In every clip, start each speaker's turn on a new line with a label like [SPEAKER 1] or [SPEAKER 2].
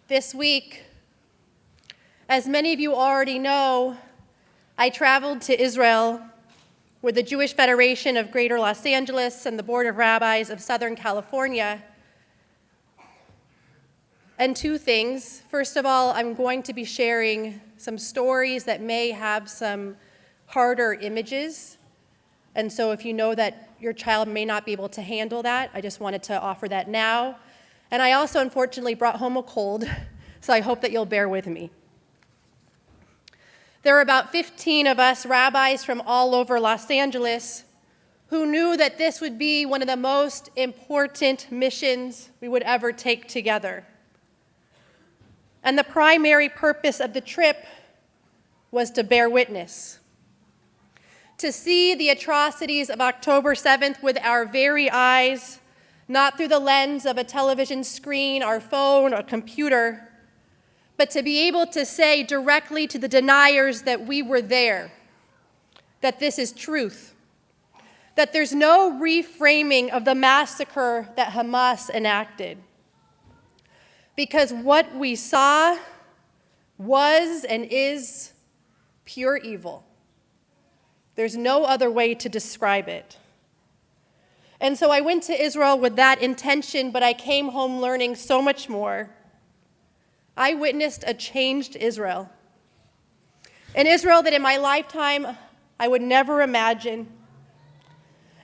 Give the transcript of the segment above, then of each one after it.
[SPEAKER 1] This week, as many of you already know, I traveled to Israel with the Jewish Federation of Greater Los Angeles and the Board of Rabbis of Southern California. And two things. First of all, I'm going to be sharing some stories that may have some harder images. And so if you know that your child may not be able to handle that, I just wanted to offer that now. And I also, unfortunately, brought home a cold, so I hope that you'll bear with me. There were about 15 of us rabbis from all over Los Angeles who knew that this would be one of the most important missions we would ever take together. And the primary purpose of the trip was to bear witness, to see the atrocities of October 7th with our very eyes, not through the lens of a television screen, our phone, or computer, but to be able to say directly to the deniers that we were there, that this is truth, that there's no reframing of the massacre that Hamas enacted. Because what we saw was and is pure evil. There's no other way to describe it. And so I went to Israel with that intention, but I came home learning so much more. I witnessed a changed Israel. An Israel that in my lifetime I would never imagine.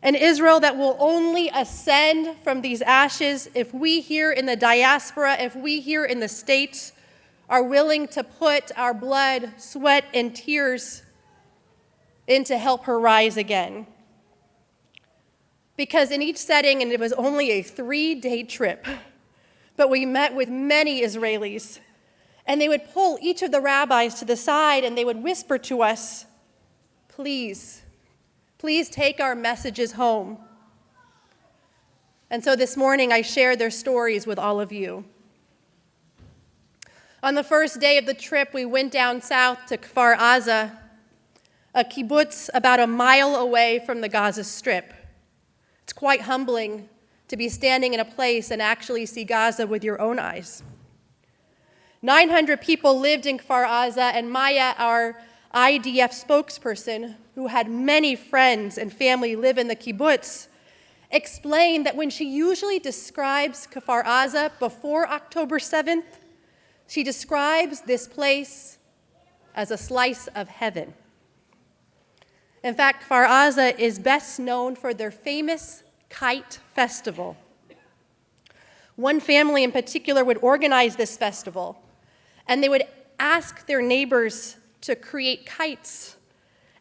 [SPEAKER 1] An Israel that will only ascend from these ashes if we here in the diaspora, if we here in the States are willing to put our blood, sweat, and tears in to help her rise again. Because in each setting, and it was only a 3-day trip, but we met with many Israelis, and they would pull each of the rabbis to the side and they would whisper to us, please take our messages home. And so this morning I share their stories with all of you. On the first day of the trip, we went down south to Kfar Aza, a kibbutz about a mile away from the Gaza Strip. It's quite humbling to be standing in a place and actually see Gaza with your own eyes. 900 people lived in Kfar Aza, and Maya, our IDF spokesperson, who had many friends and family live in the kibbutz, explained that when she usually describes Kfar Aza before October 7th, she describes this place as a slice of heaven. In fact, Kfar Aza is best known for their famous Kite Festival. One family in particular would organize this festival, and they would ask their neighbors to create kites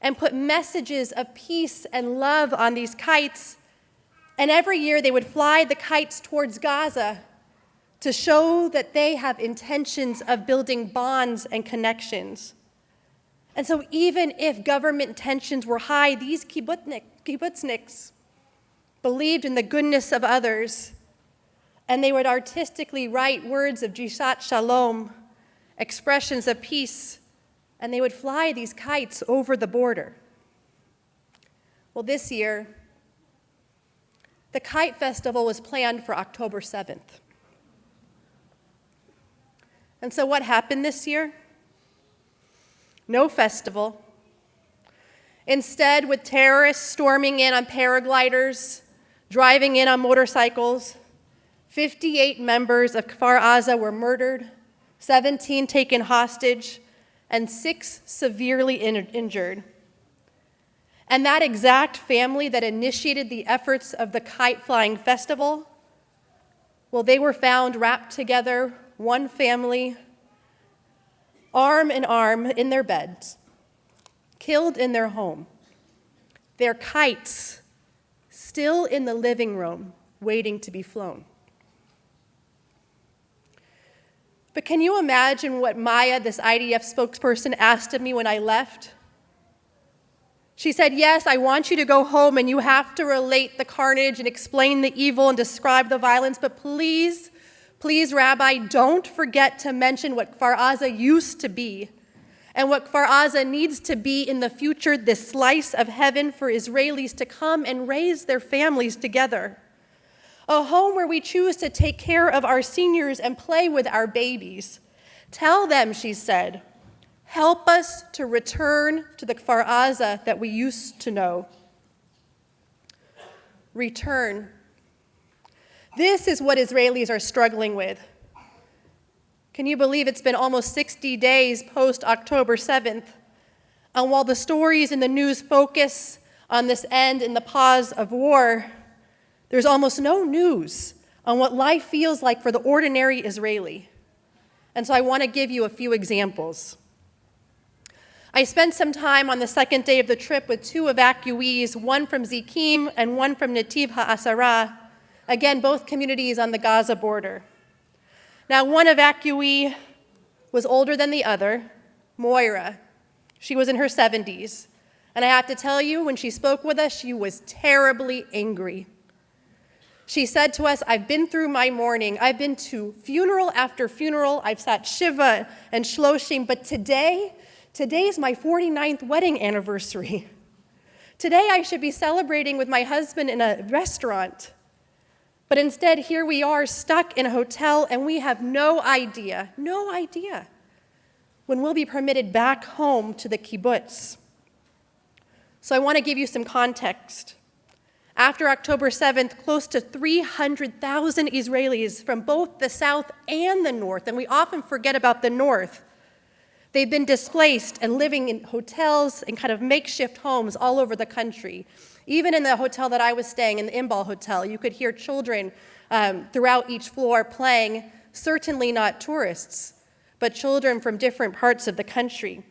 [SPEAKER 1] and put messages of peace and love on these kites. And every year they would fly the kites towards Gaza to show that they have intentions of building bonds and connections. And so even if government tensions were high, these kibbutzniks believed in the goodness of others, and they would artistically write words of Jishat Shalom, expressions of peace, and they would fly these kites over the border. Well, this year, the Kite Festival was planned for October 7th. And so what happened this year? No festival. Instead, with terrorists storming in on paragliders, driving in on motorcycles, 58 members of Kfar Aza were murdered, 17 taken hostage, and 6 severely injured. And that exact family that initiated the efforts of the Kite Flying Festival, well, they were found wrapped together, one family, arm in arm in their beds, killed in their home, their kites still in the living room waiting to be flown. But can you imagine what Maya, this IDF spokesperson, asked of me when I left? She said, yes, I want you to go home and you have to relate the carnage and explain the evil and describe the violence, but please, Rabbi, don't forget to mention what Kfar Aza used to be and what Kfar Aza needs to be in the future, this slice of heaven for Israelis to come and raise their families together. a home where we choose to take care of our seniors and play with our babies. Tell them, she said, help us to return to the Kfar Aza that we used to know. Return. This is what Israelis are struggling with. Can you believe it's been almost 60 days post-October 7th? And while the stories in the news focus on this end and the pause of war, there's almost no news on what life feels like for the ordinary Israeli. And so I want to give you a few examples. I spent some time on the second day of the trip with two evacuees, one from Zikim and one from Netiv HaAsara, again, both communities on the Gaza border. Now, one evacuee was older than the other, Moira. She was in her 70s. And I have to tell you, when she spoke with us, she was terribly angry. She said to us, I've been through my mourning. I've been to funeral after funeral. I've sat Shiva and Shloshim, but today's my 49th wedding anniversary. Today I should be celebrating with my husband in a restaurant. But instead, here we are stuck in a hotel, and we have no idea when we'll be permitted back home to the kibbutz. So I want to give you some context. After October 7th, close to 300,000 Israelis from both the south and the north, and we often forget about the north, they've been displaced and living in hotels and kind of makeshift homes all over the country. Even in the hotel that I was staying, in the Imbal Hotel, you could hear children throughout each floor playing, certainly not tourists, but children from different parts of the country.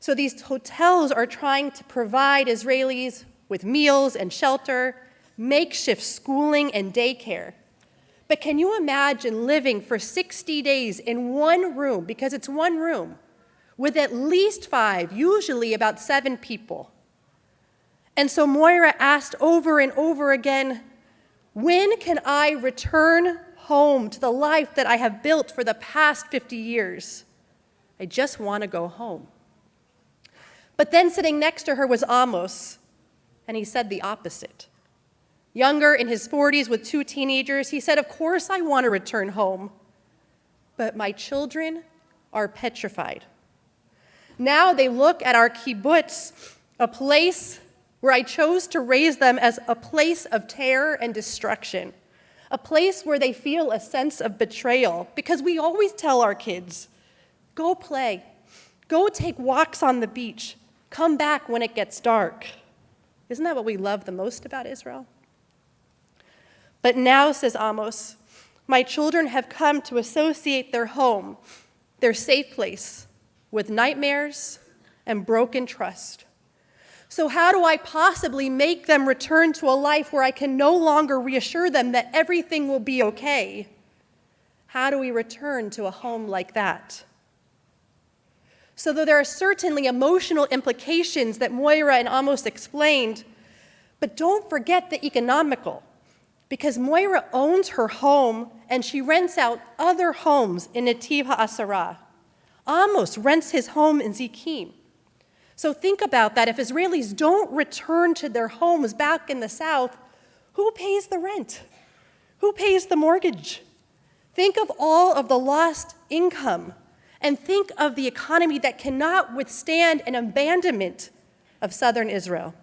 [SPEAKER 1] So these hotels are trying to provide Israelis with meals and shelter, makeshift schooling and daycare. But can you imagine living for 60 days in one room, because it's one room, with at least 5, usually about 7 people? And so Moira asked over and over again, when can I return home to the life that I have built for the past 50 years? I just want to go home. But then sitting next to her was Amos, and he said the opposite. Younger, in his 40s with 2 teenagers, he said, of course I want to return home, but my children are petrified. Now they look at our kibbutz, a place where I chose to raise them, as a place of terror and destruction, a place where they feel a sense of betrayal, because we always tell our kids, go play, go take walks on the beach, come back when it gets dark. Isn't that what we love the most about Israel? But now, says Amos, my children have come to associate their home, their safe place, with nightmares and broken trust. So how do I possibly make them return to a life where I can no longer reassure them that everything will be okay? How do we return to a home like that? So though there are certainly emotional implications that Moira and Amos explained, but don't forget the economical, because Moira owns her home and she rents out other homes in Netiv HaAsara. Amos rents his home in Zikim. So think about that. If Israelis don't return to their homes back in the south, who pays the rent? Who pays the mortgage? Think of all of the lost income, and think of the economy that cannot withstand an abandonment of southern Israel.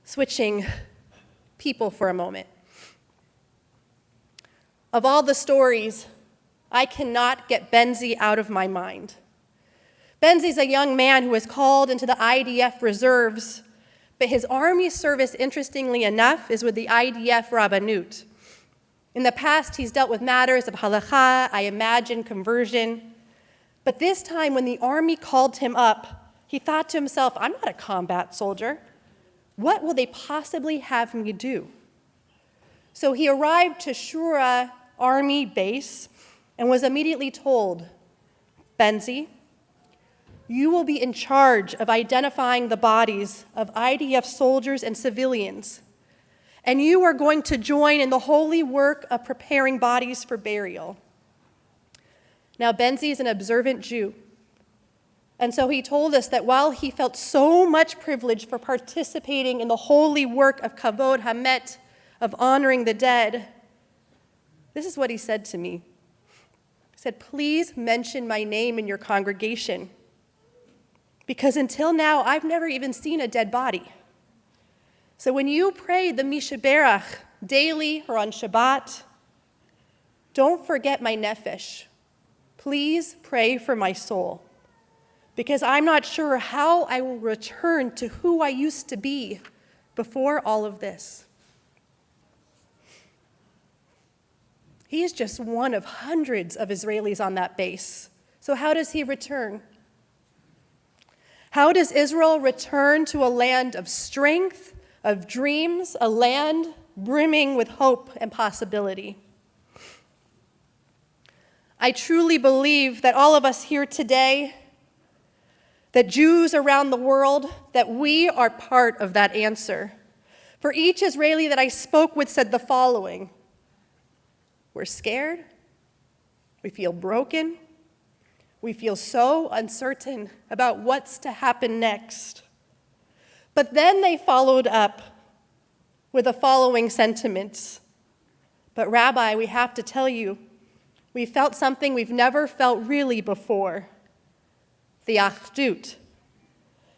[SPEAKER 1] Switching people for a moment. Of all the stories, I cannot get Benzi out of my mind. Benzi's a young man who was called into the IDF reserves, but his army service, interestingly enough, is with the IDF Rabbanut. In the past, he's dealt with matters of halakha, I imagine, conversion. But this time, when the army called him up, he thought to himself, I'm not a combat soldier. What will they possibly have me do? So he arrived to Shura Army base and was immediately told, Benzi, you will be in charge of identifying the bodies of IDF soldiers and civilians, and you are going to join in the holy work of preparing bodies for burial. Now, Benzi is an observant Jew, And so he told us that while he felt so much privilege for participating in the holy work of Kavod Hamet, of honoring the dead, this is what he said to me. He said, please mention my name in your congregation, because until now, I've never even seen a dead body. So when you pray the Mishaberach daily or on Shabbat, don't forget my nefesh. Please pray for my soul, because I'm not sure how I will return to who I used to be before all of this. He is just one of hundreds of Israelis on that base. So how does he return? How does Israel return to a land of strength, of dreams, a land brimming with hope and possibility? I truly believe that all of us here today, that Jews around the world, that we are part of that answer. For each Israeli that I spoke with said the following: we're scared, we feel broken, we feel so uncertain about what's to happen next. But then they followed up with the following sentiments: but Rabbi, we have to tell you, we felt something we've never felt really before. The Achdut,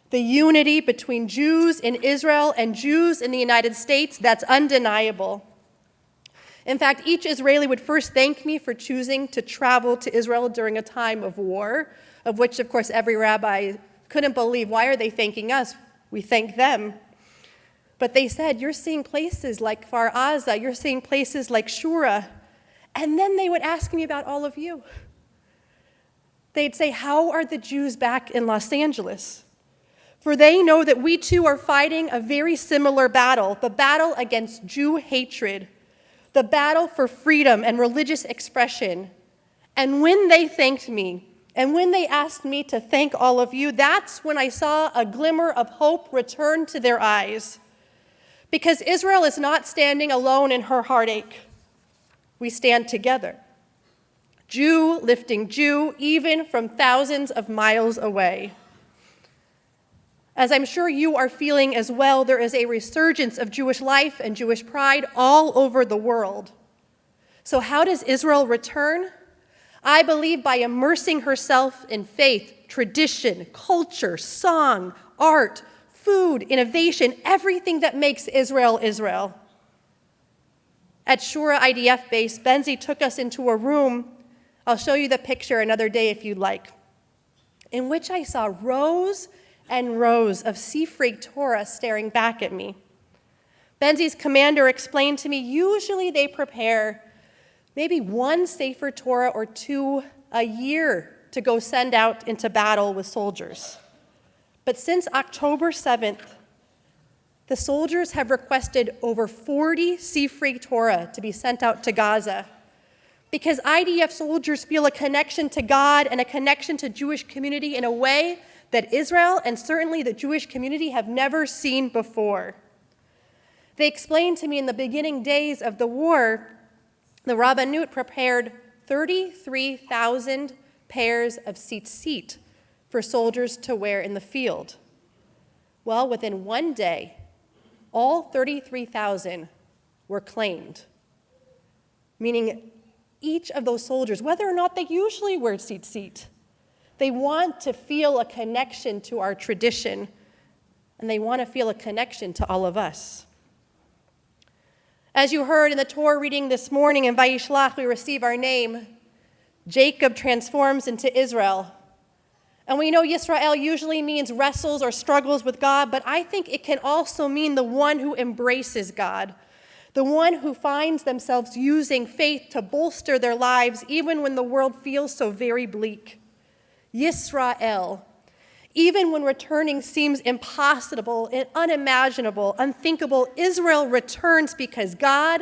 [SPEAKER 1] the unity between Jews in Israel and Jews in the United States, that's undeniable. In fact, each Israeli would first thank me for choosing to travel to Israel during a time of war, of which, of course, every rabbi couldn't believe. Why are they thanking us? We thank them. But they said, you're seeing places like Kfar Aza, you're seeing places like Shura. And then they would ask me about all of you. They'd say, how are the Jews back in Los Angeles? For they know that we too are fighting a very similar battle, the battle against Jew hatred, the battle for freedom and religious expression. And when they thanked me, and when they asked me to thank all of you, that's when I saw a glimmer of hope return to their eyes. Because Israel is not standing alone in her heartache. We stand together. Jew lifting Jew, even from thousands of miles away. As I'm sure you are feeling as well, there is a resurgence of Jewish life and Jewish pride all over the world. So how does Israel return? I believe by immersing herself in faith, tradition, culture, song, art, food, innovation, everything that makes Israel Israel. At Shura IDF base, Benzi took us into a room, I'll show you the picture another day if you'd like, in which I saw rows and rows of Sifrei Torah staring back at me. Benzi's commander explained to me, usually they prepare maybe one Sefer Torah or two a year to go send out into battle with soldiers. But since October 7th, the soldiers have requested over 40 Sifrei Torah to be sent out to Gaza because IDF soldiers feel a connection to God and a connection to Jewish community in a way that Israel and certainly the Jewish community have never seen before. They explained to me in the beginning days of the war, the Rabbanut prepared 33,000 pairs of tzitzit for soldiers to wear in the field. Well, within one day, all 33,000 were claimed, meaning each of those soldiers, whether or not they usually wear tzitzit, they want to feel a connection to our tradition, and they want to feel a connection to all of us. As you heard in the Torah reading this morning in Vayishlach, we receive our name. Jacob transforms into Israel. And we know Yisrael usually means wrestles or struggles with God, but I think it can also mean the one who embraces God, the one who finds themselves using faith to bolster their lives even when the world feels so very bleak. Yisrael, even when returning seems impossible and unimaginable, unthinkable, Israel returns because God,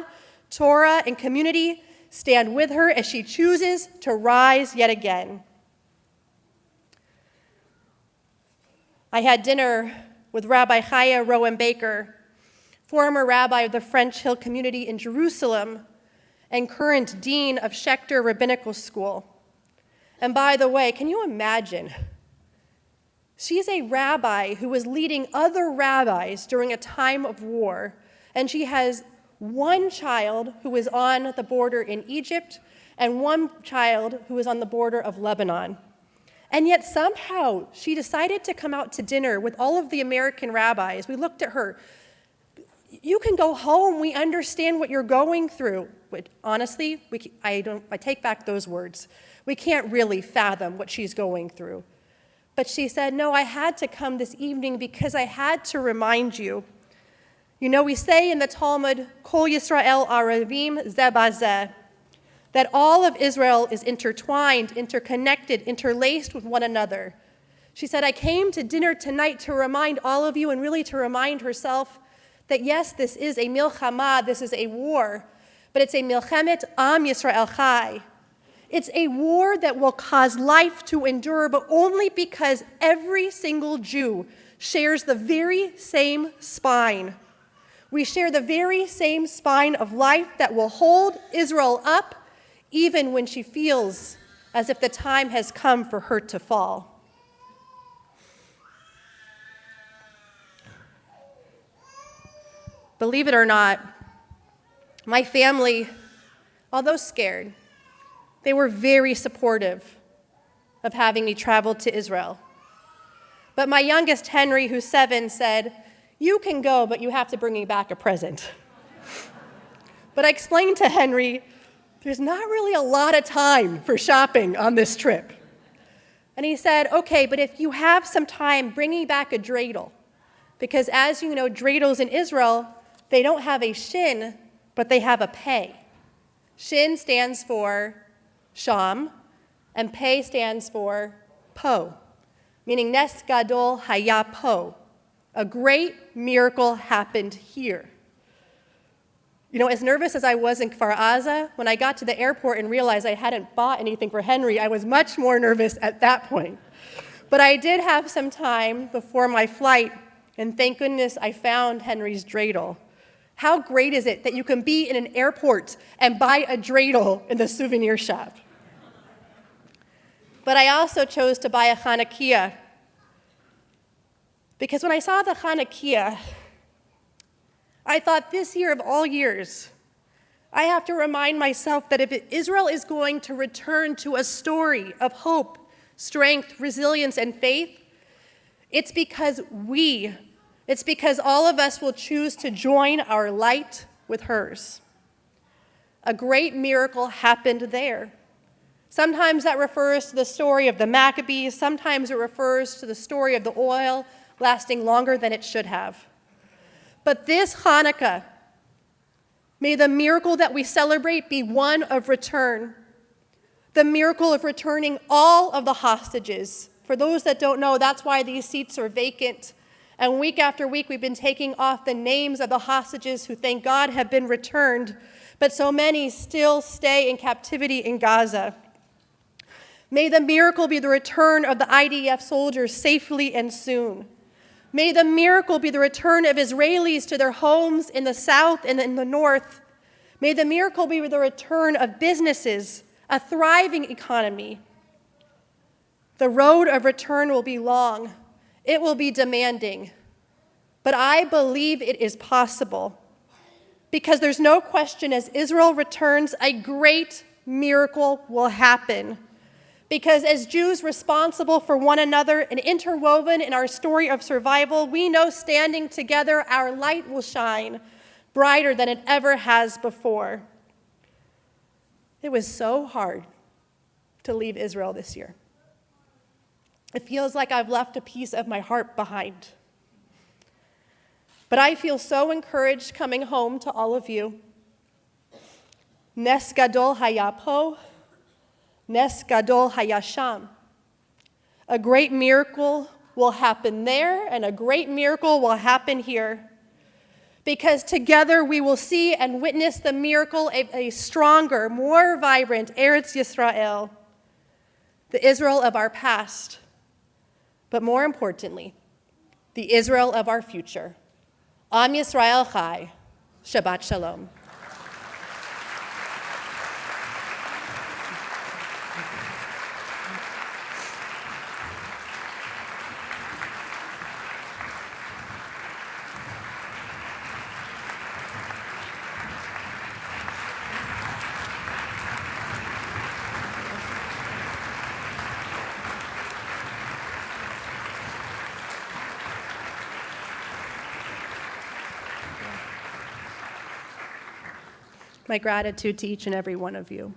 [SPEAKER 1] Torah, and community stand with her as she chooses to rise yet again. I had dinner with Rabbi Chaya Rowan Baker, former rabbi of the French Hill community in Jerusalem and current dean of Schechter Rabbinical School. And by the way, can you imagine She's a rabbi who was leading other rabbis during a time of war, and she has one child who is on the border in Egypt and one child who is on the border of Lebanon. And yet somehow she decided to come out to dinner with all of the American rabbis. We looked at her. You can go home. We understand what you're going through. But honestly, I take back those words. We can't really fathom what she's going through. But she said, no, I had to come this evening because I had to remind you. You know, we say in the Talmud, Kol Yisrael Arevim Zeh Bazeh, that all of Israel is intertwined, interconnected, interlaced with one another. She said, I came to dinner tonight to remind all of you and really to remind herself that yes, this is a milchama, this is a war, but it's a milchemet am Yisrael chai. It's a war that will cause life to endure, but only because every single Jew shares the very same spine. We share the very same spine of life that will hold Israel up even when she feels as if the time has come for her to fall. Believe it or not, my family, although scared, they were very supportive of having me travel to Israel. But my youngest, Henry, who's 7, said, you can go, but you have to bring me back a present. But I explained to Henry, there's not really a lot of time for shopping on this trip. And he said, okay, but if you have some time, bring me back a dreidel. Because as you know, dreidels in Israel, they don't have a shin, but they have a pei. Shin stands for sham, and pei stands for po, meaning nes gadol haya po. A great miracle happened here. You know, as nervous as I was in Kfar Aza, when I got to the airport and realized I hadn't bought anything for Henry, I was much more nervous at that point. But I did have some time before my flight, and thank goodness I found Henry's dreidel. How great is it that you can be in an airport and buy a dreidel in the souvenir shop? But I also chose to buy a Hanukkah, because when I saw the Hanukkah, I thought this year of all years, I have to remind myself that if Israel is going to return to a story of hope, strength, resilience, and faith, it's because all of us will choose to join our light with hers. A great miracle happened there. Sometimes that refers to the story of the Maccabees, sometimes it refers to the story of the oil lasting longer than it should have. But this Hanukkah, may the miracle that we celebrate be one of return. The miracle of returning all of the hostages. For those that don't know, that's why these seats are vacant. And week after week, we've been taking off the names of the hostages who, thank God, have been returned. But so many still stay in captivity in Gaza. May the miracle be the return of the IDF soldiers safely and soon. May the miracle be the return of Israelis to their homes in the south and in the north. May the miracle be the return of businesses, a thriving economy. The road of return will be long. It will be demanding. But I believe it is possible. Because there's no question, as Israel returns, a great miracle will happen. Because as Jews responsible for one another and interwoven in our story of survival, we know standing together our light will shine brighter than it ever has before. It was so hard to leave Israel this year. It feels like I've left a piece of my heart behind. But I feel so encouraged coming home to all of you. Nes gadol haya po. Nes gadol hayasham. A great miracle will happen there, and a great miracle will happen here. Because together we will see and witness the miracle of a stronger, more vibrant Eretz Yisrael, the Israel of our past, but more importantly, the Israel of our future. Am Yisrael Chai. Shabbat Shalom. My gratitude to each and every one of you.